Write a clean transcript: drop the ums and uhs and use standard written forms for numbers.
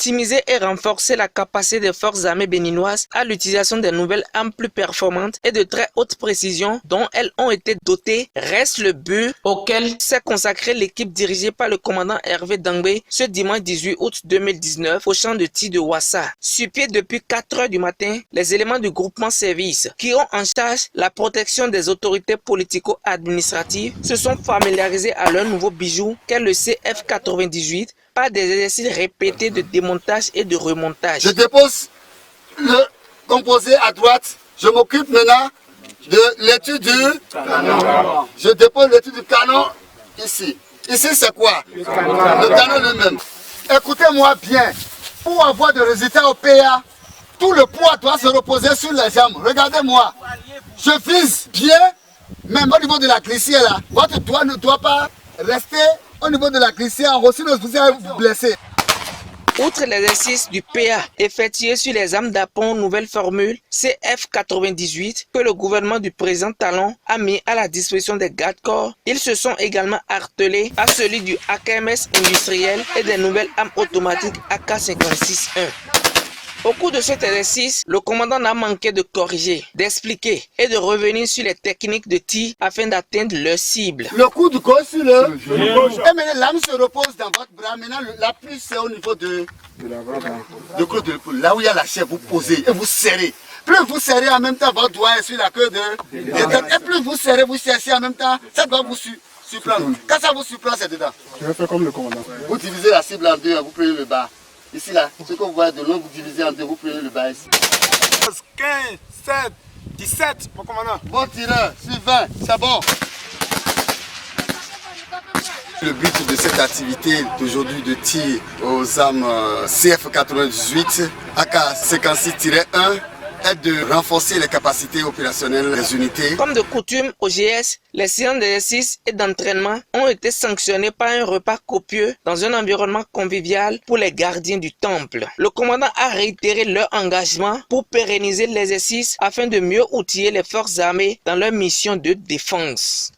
optimiser et renforcer la capacité des forces armées béninoises à l'utilisation des nouvelles armes plus performantes et de très haute précision dont elles ont été dotées reste le but auquel s'est consacrée l'équipe dirigée par le commandant Hervé Dangbe ce dimanche 18 août 2019 au champ de tir de Ouassa. Sur pied depuis 4 heures du matin, les éléments du groupement service qui ont en charge la protection des autorités politico-administratives se sont familiarisés à leur nouveau bijou qu'est le CF98 par des exercices répétés de démontage et de remontage. Je dépose le composé à droite. Je m'occupe maintenant de l'étude du canon. Je dépose l'étude du canon ici. Ici c'est quoi? Le canon lui-même. Écoutez-moi bien. Pour avoir des résultats au PA, tout le poids doit se reposer sur les jambes. Regardez-moi. Je vise bien, même au niveau de la glissière là. Votre doigt ne doit pas rester au niveau de la glissière, sinon vous allez vous blesser. Outre l'exercice du PA effectué sur les armes d'appoint nouvelle formule CF98 que le gouvernement du président Talon a mis à la disposition des gardes-corps, ils se sont également attelés à celui du AKMS industriel et des nouvelles armes automatiques AK-56-1. Au cours de cet exercice, le commandant n'a manqué de corriger, d'expliquer et de revenir sur les techniques de tir afin d'atteindre leur cible. Le coup de gauche sur le gauche. Et maintenant l'âme se repose dans votre bras. Maintenant l'appui c'est au niveau de creux de l'épaule. Là où il y a la chair, vous posez et vous serrez. Plus vous serrez en même temps, votre doigt est sur la queue de tête. Et plus vous serrez, vous cherchez en même temps, ça doit vous surprendre. Quand ça vous surprend, c'est dedans. Je vais faire comme le commandant. Vous divisez la cible en deux, vous prenez le bas. Ici là, ce que vous voyez de long, vous divisez en deux, vous prenez le bas ici. 15, 7, 17, mon commandant. Bon tireur, sur 20, c'est bon. Le but de cette activité d'aujourd'hui de tir aux armes CF98, AK-56-1, est de renforcer les capacités opérationnelles des unités. Comme de coutume au GS, les séances d'exercice et d'entraînement ont été sanctionnées par un repas copieux dans un environnement convivial pour les gardiens du temple. Le commandant a réitéré leur engagement pour pérenniser l'exercice afin de mieux outiller les forces armées dans leur mission de défense.